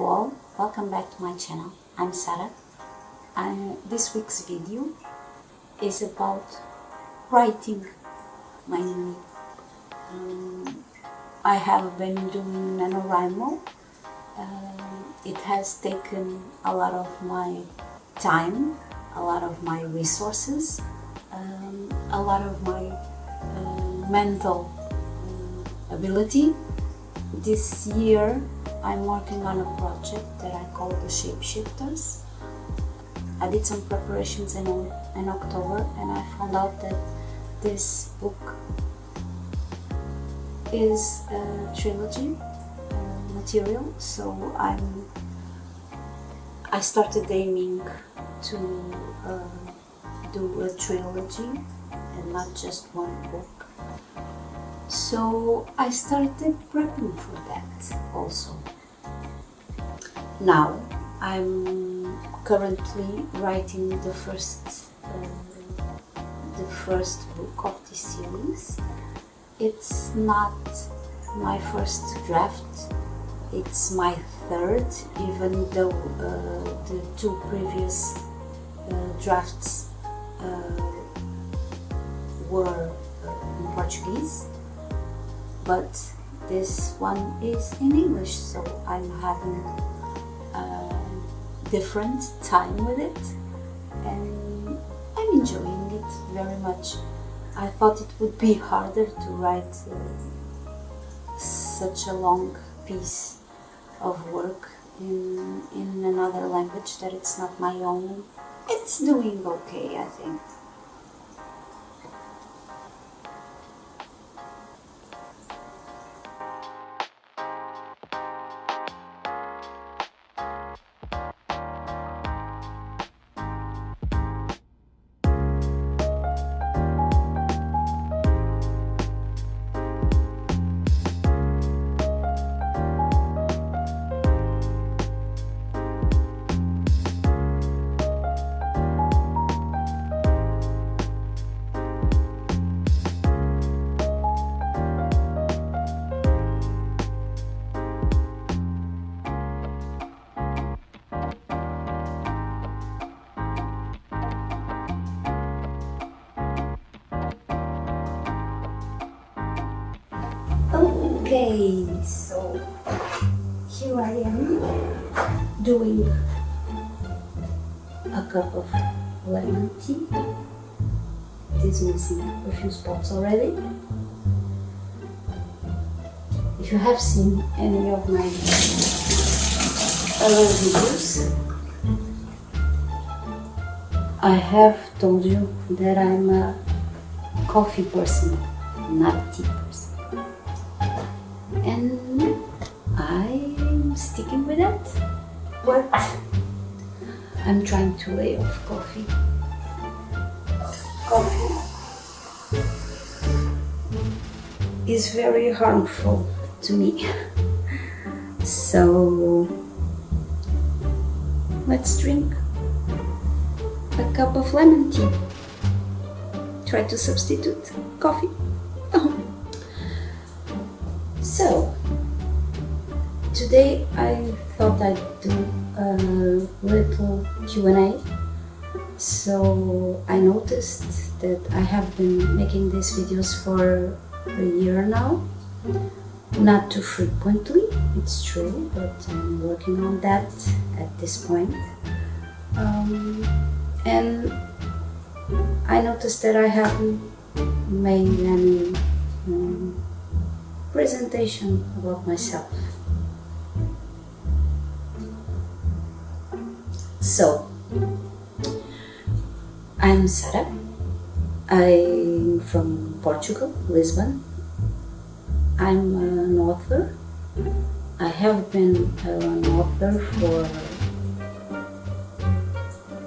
Hello all, welcome back to my channel. I'm Sarah. This week's video is about writing mainly. I have been doing NaNoWriMo. It has taken a lot of my time, a lot of my resources, a lot of my mental ability. This year I'm working on a project that I call the Shapeshifters. I did some preparations in October and I found out that this book is a trilogy material, so I started aiming to do a trilogy and not just one book. So I started prepping for that also. Now I'm currently writing the first book of this series. It's not my first draft, it's my third, even though the two previous drafts were in Portuguese. But this one is in English, so I'm having a different time with it and I'm enjoying it very much. I thought it would be harder to write such a long piece of work in another language that it's not my own. It's doing okay, I think. Okay, so here I am doing a cup of lemon tea. It is missing a few spots already. If you have seen any of my other videos, I have told you that I'm a coffee person, not a tea person. And I'm sticking with that, but I'm trying to lay off coffee. Coffee is very harmful to me, so let's drink a cup of lemon tea. Try to substitute coffee. So, today I thought I'd do a little Q&A. So I noticed that I have been making these videos for a year now. Not too frequently, it's true, but I'm working on that at this point. And I noticed that I haven't made any presentation about myself. So, I'm Sarah. I'm from Portugal, Lisbon. I'm an author. I have been an author for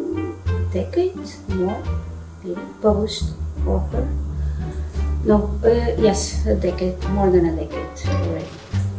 a decade, more, maybe, published author. No, yes, a decade, more than a decade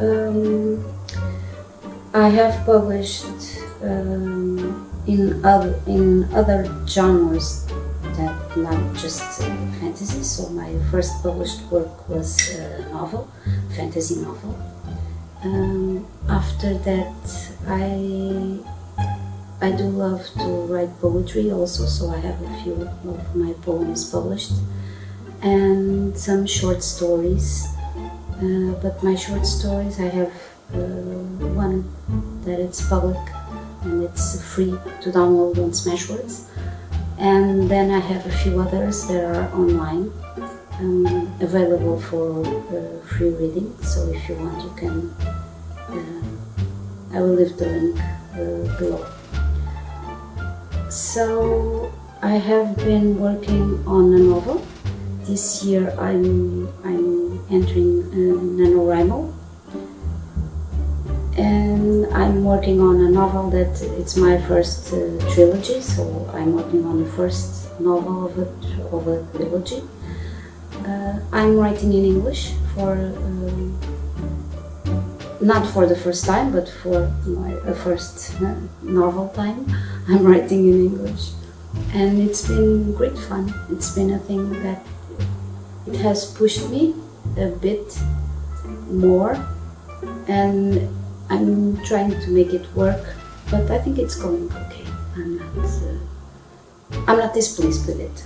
already. I have published in other genres that not just fantasy. So my first published work was a novel, fantasy novel. After that, I do love to write poetry also, so I have a few of my poems published and some short stories. But my short stories, I have one that it's public and it's free to download on Smashwords, and then I have a few others that are online, available for free reading. So if you want, you can. I will leave the link below. So I have been working on a novel. This year I'm entering NaNoWriMo, and I'm working on a novel that it's my first trilogy. So I'm working on the first novel of a trilogy. I'm writing in English for not for the first time, but for my first novel time. I'm writing in English, and it's been great fun. It's been a thing that it has pushed me a bit more, and I'm trying to make it work, but I think it's going okay. I'm not displeased with it.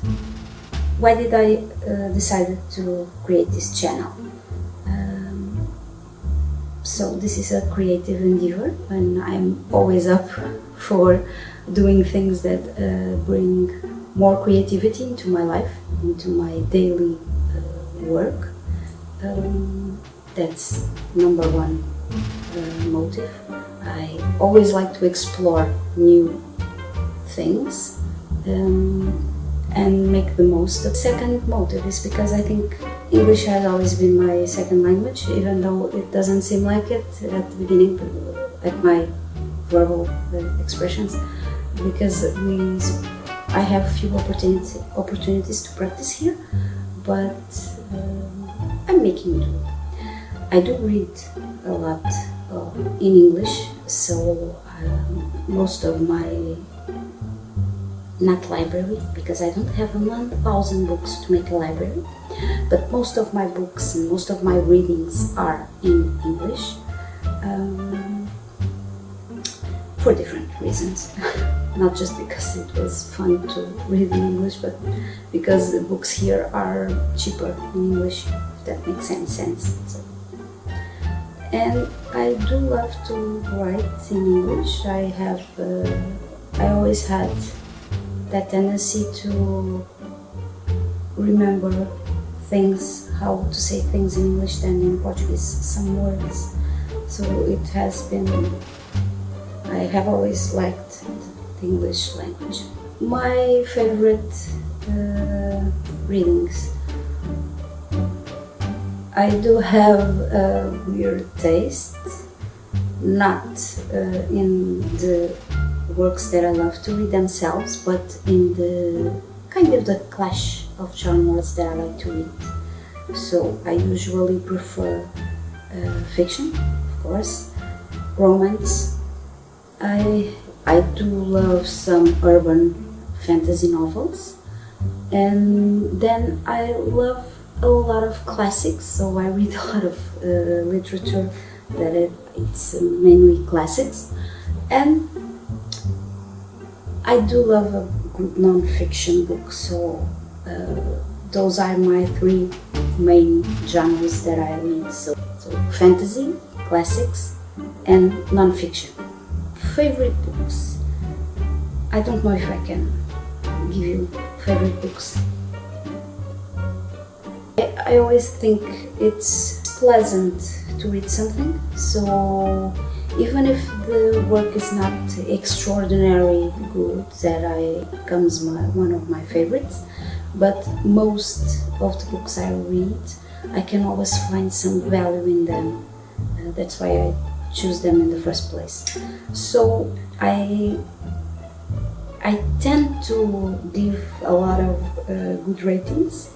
Why did I decide to create this channel? So this is a creative endeavor, and I'm always up for doing things that bring more creativity into my life, into my daily work. That's number one motive. I always like to explore new things and make the most of. Second motive is because I think English has always been my second language, even though it doesn't seem like it at the beginning, at my verbal expressions, because I have few opportunities to practice here, but I'm making do. I do read a lot in English, so most of my, not library, because I don't have 1,000 books to make a library, but most of my books and most of my readings are in English, for different reasons. Not just because it was fun to read in English, but because the books here are cheaper in English, if that makes any sense. So. And I do love to write in English. I always had that tendency to remember things, how to say things in English than in Portuguese, some words. So it has been, I have always liked the English language. My favorite readings. I do have a weird taste, not in the works that I love to read themselves, but in the kind of the clash of genres that I like to read. So I usually prefer fiction, of course, romance. I do love some urban fantasy novels, and then I love a lot of classics, so I read a lot of literature that it's mainly classics, and I do love a good non-fiction book, so those are my three main genres that I read, so fantasy, classics, and non-fiction. Favorite books. I don't know if I can give you favorite books. I always think it's pleasant to read something, so even if the work is not extraordinarily good, that becomes one of my favorites, but most of the books I read, I can always find some value in them. That's why I choose them in the first place. So I tend to give a lot of good ratings.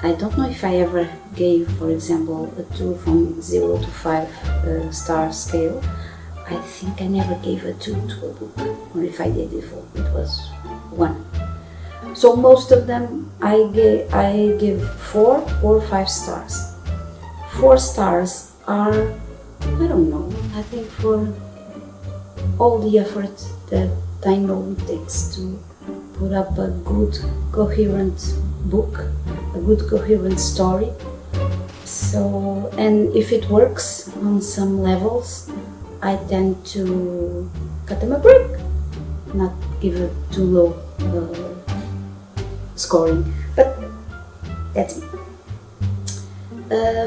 I don't know if I ever gave, for example, a 2 from 0 to 5 star scale. I think I never gave a 2 to a book, or if I did, it was 1. So most of them I give 4 or 5 stars. 4 stars are I don't know. I think for all the effort that I know it takes to put up a good, coherent book, a good, coherent story. So, and if it works on some levels, I tend to cut them a break, not give it too low scoring. But that's me.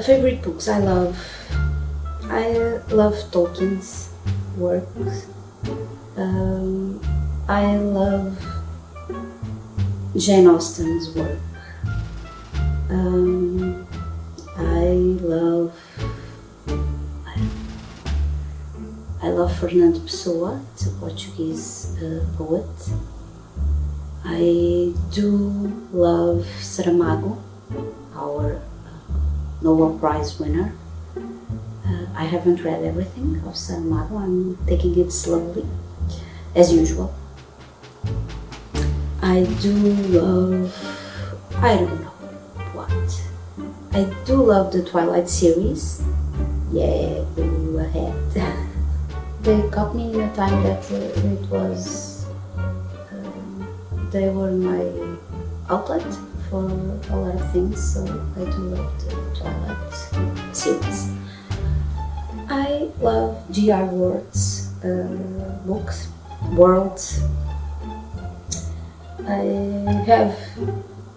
Favorite books I love Tolkien's works. I love Jane Austen's work. I love Fernando Pessoa. It's a Portuguese poet. I do love Saramago, our Nobel Prize winner. I haven't read everything of Saramago. I'm taking it slowly, as usual. I do love, I don't know what. I do love the Twilight series. Yeah, go ahead. They caught me in a time that it was, they were my outlet for a lot of things, so I do love the Twilight series. I love G.R. Ward's books, Worlds. I have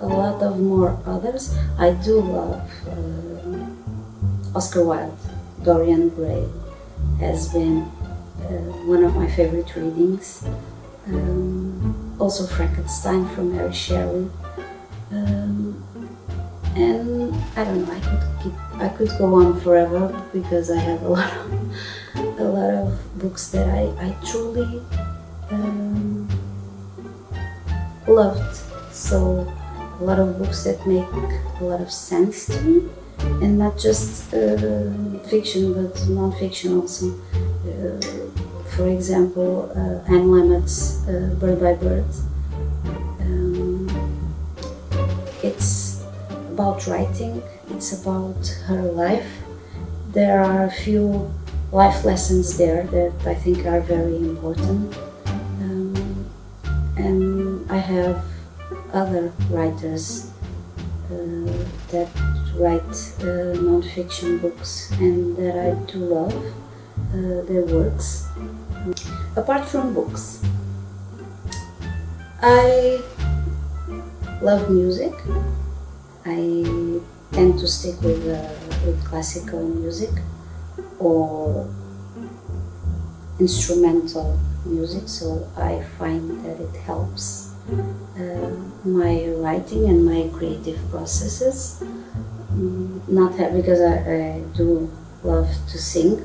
a lot of more others. I do love Oscar Wilde. Dorian Gray has been one of my favorite readings. Also Frankenstein from Mary Shelley. And I don't know, I could go on forever because I have a lot of books that I truly loved. So a lot of books that make a lot of sense to me, and not just fiction but non-fiction also. For example, Anne Lamott's Bird by Bird. It's about writing, it's about her life. There are a few life lessons there that I think are very important. And I have other writers that write non-fiction books and that I do love their works. Apart from books, I love music. I tend to stick with classical music or instrumental music, so I find that it helps my writing and my creative processes. Not because I do love to sing,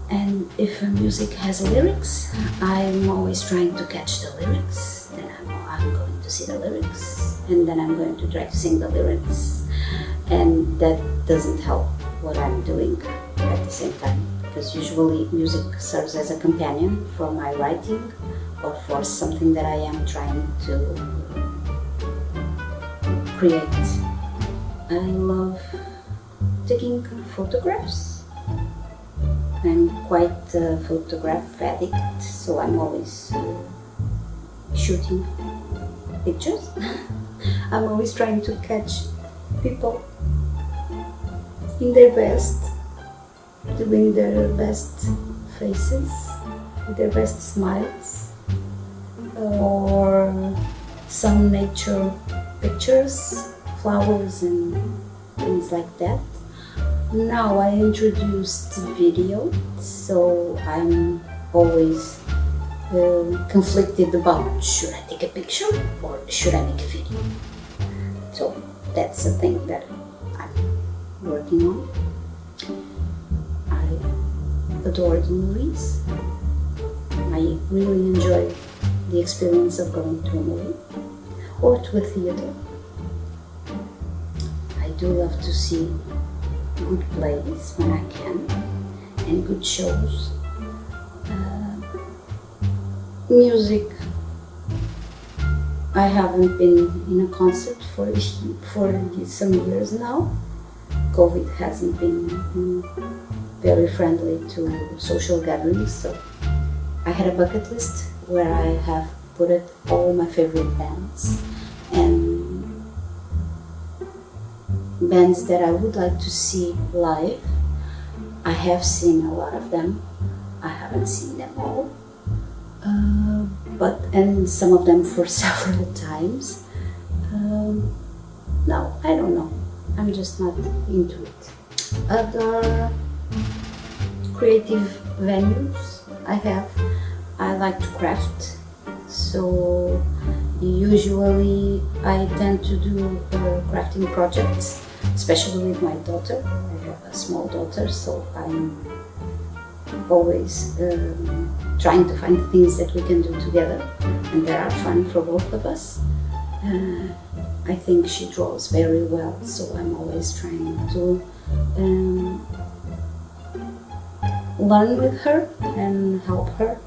and if a music has lyrics, I'm always trying to catch the lyrics. Then I'm going to see the lyrics, and then I'm going to try to sing the lyrics, and that doesn't help what I'm doing at the same time, because usually music serves as a companion for my writing or for something that I am trying to create. I love taking photographs. I'm quite a photograph addict, so I'm always shooting pictures. I'm always trying to catch people in their best, doing their best faces, their best smiles, or some nature pictures, flowers and things like that. Now I introduced video, so I'm always conflicted about should I take a picture or should I make a video. So that's the thing that I'm working on. I adore the movies. I really enjoy the experience of going to a movie or to a theater. I do love to see good plays when I can, and good shows. Music, I haven't been in a concert for some years now. COVID hasn't been very friendly to social gatherings. So I had a bucket list where I have put it all my favorite bands and bands that I would like to see live. I have seen a lot of them. I haven't seen them all, and some of them for several times. No, I don't know. I'm just not into it. Other creative venues I like to craft. So usually I tend to do crafting projects, especially with my daughter. I have a small daughter, so I'm always trying to find things that we can do together and that are fun for both of us. I think she draws very well, so I'm always trying to learn with her and help her,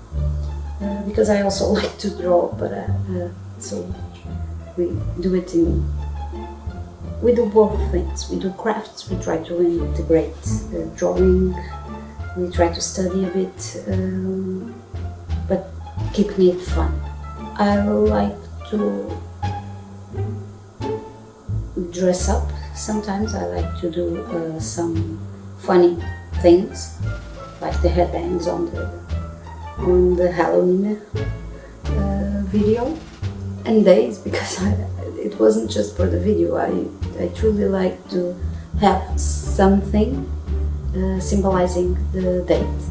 because I also like to draw, but so we do both things. We do crafts, we try to integrate drawing, we try to study a bit, but keeping it fun. I like to dress up. Sometimes I like to do some funny things, like the headbands on the Halloween video and days, because it wasn't just for the video. I truly like to have something symbolizing the date,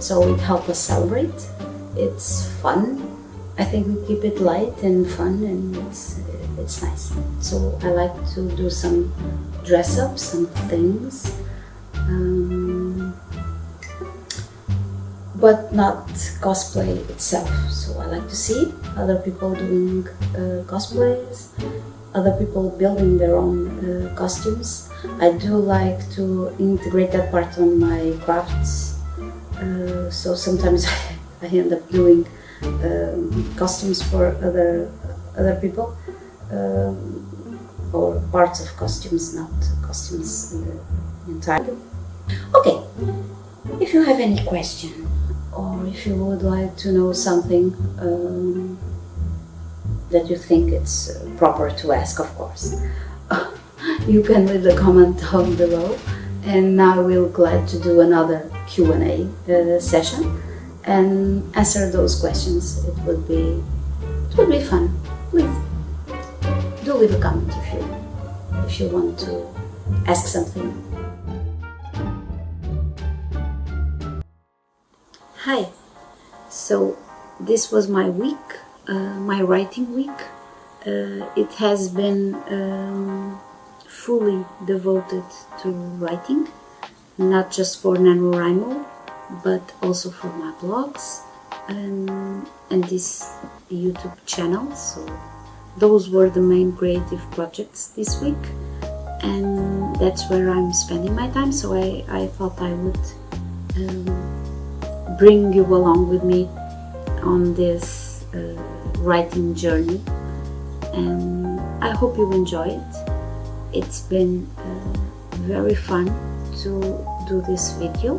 so it helps us celebrate. It's fun. I think we keep it light and fun, and it's nice. So I like to do some dress up, some things, but not cosplay itself. So I like to see other people doing cosplays, other people building their own costumes. I do like to integrate that part on my crafts. So sometimes I end up doing costumes for other people, or parts of costumes, not costumes entirely. Okay, if you have any question, or if you would like to know something that you think it's proper to ask, of course, you can leave the comment down below, and I will glad to do another Q&A session and answer those questions. It would be fun. Please do leave a comment if you want to ask something. Hi. So this was my week, my writing week. It has been fully devoted to writing, not just for NaNoWriMo, but also for my blogs and this YouTube channel. So those were the main creative projects this week, and that's where I'm spending my time. So I thought I would bring you along with me on this writing journey, and I hope you enjoy it. It's been very fun to do this video,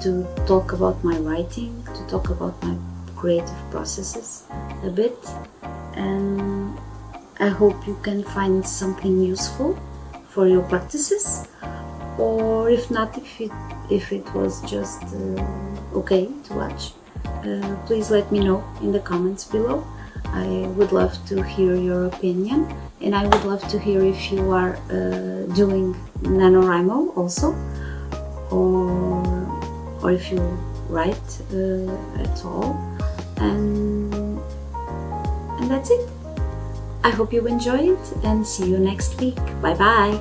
to talk about my writing, to talk about my creative processes a bit, and I hope you can find something useful for your practices, or if not, if it was just okay to watch, please let me know in the comments below. I would love to hear your opinion, and I would love to hear if you are doing NaNoWriMo also, or if you write at all, and that's it. I hope you enjoy it, and see you next week. Bye bye.